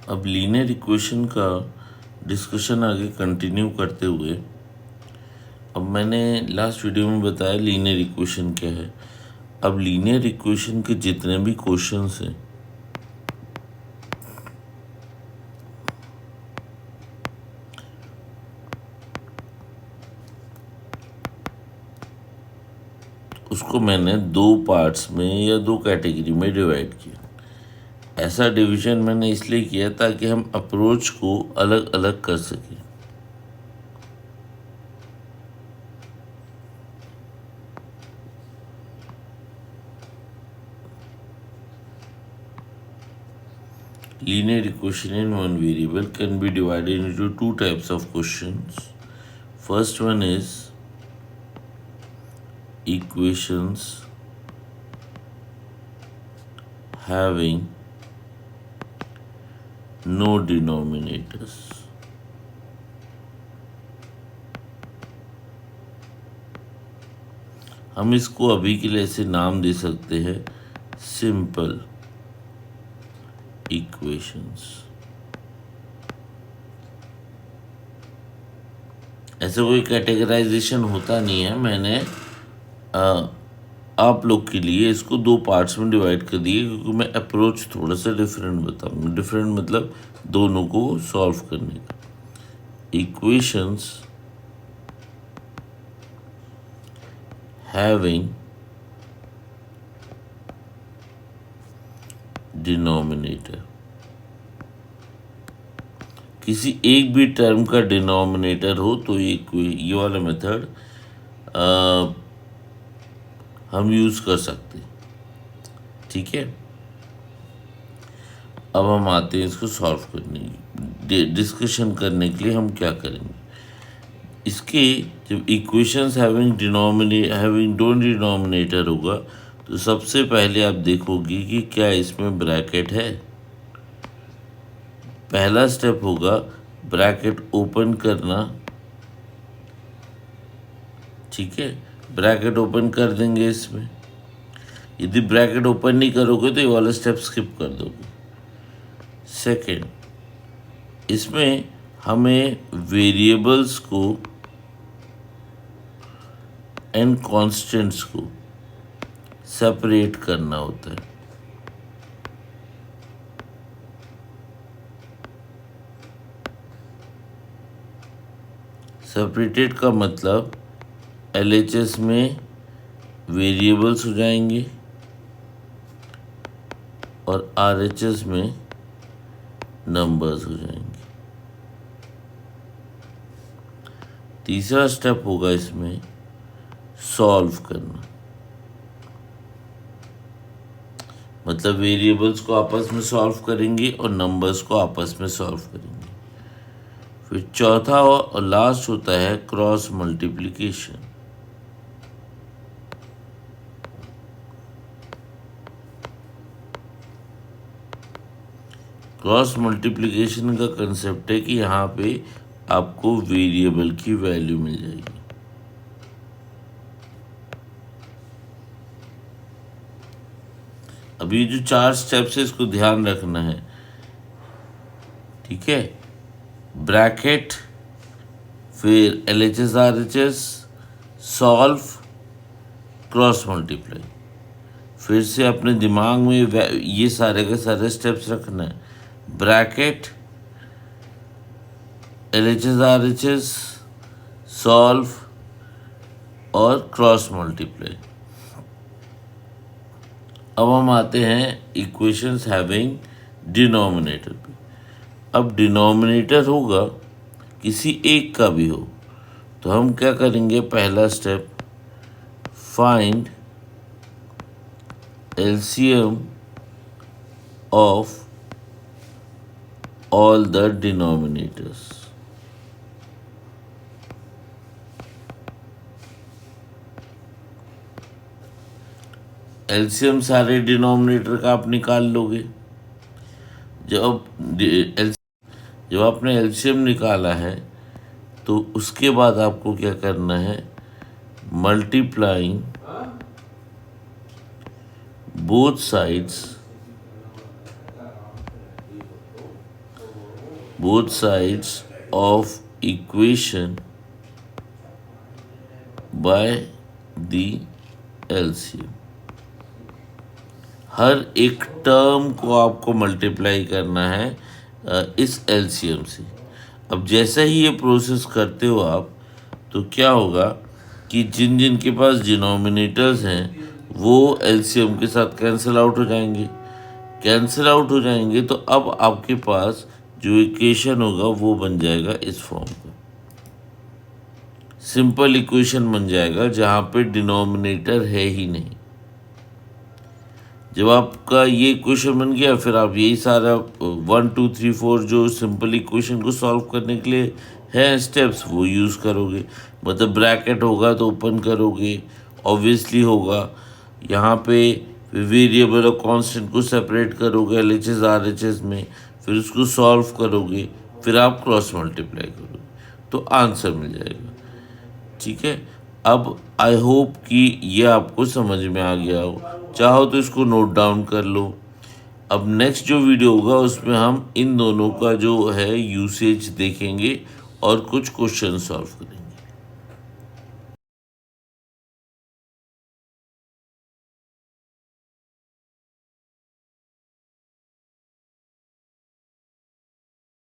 अब linear equation का discussion आगे कंटिन्यू करते हुए, अब मैंने लास्ट वीडियो में बताया लीनियर इक्वेशन क्या है। अब लीनियर इक्वेशन के जितने भी क्वेश्चंस हैं उसको मैंने दो पार्ट्स में या दो कैटेगरी में डिवाइड किया। ऐसा डिवीजन मैंने इसलिए किया ताकि हम अप्रोच को अलग अलग कर सकें। Linear equation in one variable can be divided into two types of questions. First one is equations having no denominators. हम इसको अभी के लिए ऐसे नाम दे सकते हैं, सिंपल इक्वेशंस। ऐसे कोई कैटेगराइजेशन होता नहीं है, मैंने आप लोग के लिए इसको दो पार्ट्स में डिवाइड कर दिए क्योंकि मैं अप्रोच थोड़ा सा डिफरेंट बताऊंगा। डिफरेंट मतलब दोनों को सॉल्व करने का। इक्वेशंस हैविंग डिनोमिनेटर, किसी एक भी टर्म का डिनोमिनेटर हो तो ये वाला मेथड हम यूज कर सकते हैं। ठीक है, अब हम आते हैं इसको सॉल्व करने, डिस्कशन करने के लिए हम क्या करेंगे। इसके जब इक्वेशंस हैविंग दो डिनोमिनेटर होगा तो सबसे पहले आप देखोगे कि क्या इसमें ब्रैकेट है। पहला स्टेप होगा ब्रैकेट ओपन करना। ठीक है, ब्रैकेट ओपन कर देंगे इसमें। यदि ब्रैकेट ओपन नहीं करोगे तो ये वाला स्टेप स्किप कर दोगे। सेकेंड, इसमें हमें वेरिएबल्स को एंड कॉन्स्टेंट्स को सेपरेट करना होता है। सेपरेटेड का मतलब LHS में वेरिएबल्स हो जाएंगे और RHS में नंबर्स हो जाएंगे। तीसरा स्टेप होगा इसमें सॉल्व करना, मतलब वेरिएबल्स को आपस में सॉल्व करेंगे और नंबर्स को आपस में सॉल्व करेंगे। फिर चौथा और लास्ट होता है क्रॉस मल्टीप्लिकेशन। क्रॉस मल्टीप्लिकेशन का कंसेप्ट है कि यहाँ पे आपको वेरिएबल की वैल्यू मिल जाएगी। अभी जो 4 स्टेप्स है इसको ध्यान रखना है। ठीक है, ब्रैकेट, फिर LHS RHS, solve, cross multiply. फिर से अपने दिमाग में ये सारे के सारे स्टेप्स रखना है। ब्रैकेट, LHS RHS, सॉल्व और क्रॉस मल्टीप्लाई। अब हम आते हैं इक्वेशंस हैविंग डिनोमिनेटर पे। अब डिनोमिनेटर होगा किसी एक का भी हो तो हम क्या करेंगे, पहला step find LCM of all the denominators. LCM सारे डिनोमिनेटर का आप निकाल लोगे। जब आपने LCM निकाला है तो उसके बाद आपको क्या करना है, multiplying both sides both sides of equation by the LCM। हर एक टर्म को आपको मल्टीप्लाई करना है इस LCM से। अब जैसा ही ये प्रोसेस करते हो आप, तो क्या होगा कि जिन जिन के पास डिनोमिनेटर्स हैं वो LCM के साथ कैंसिल आउट हो जाएंगे। कैंसिल आउट हो जाएंगे तो अब आपके पास जो इक्वेशन होगा वो बन जाएगा इस फॉर्म का। सिंपल इक्वेशन बन जाएगा जहाँ पे डिनोमिनेटर है ही नहीं। जब आपका ये इक्वेशन बन गया, फिर आप यही सारा 1 2 3 4 जो सिंपल इक्वेशन को सॉल्व करने के लिए है स्टेप्स, वो यूज़ करोगे। मतलब ब्रैकेट होगा तो ओपन करोगे, ऑब्वियसली होगा। यहाँ पे वेरिएबल और कांस्टेंट को सेपरेट करोगे LHS RHS में, फिर उसको सॉल्व करोगे, फिर आप क्रॉस मल्टीप्लाई करोगे तो आंसर मिल जाएगा। ठीक है, अब आई होप कि ये आपको समझ में आ गया हो। चाहो तो इसको नोट डाउन कर लो। अब नेक्स्ट जो वीडियो होगा उसमें हम इन दोनों का जो है यूसेज देखेंगे और कुछ क्वेश्चन सॉल्व करेंगे।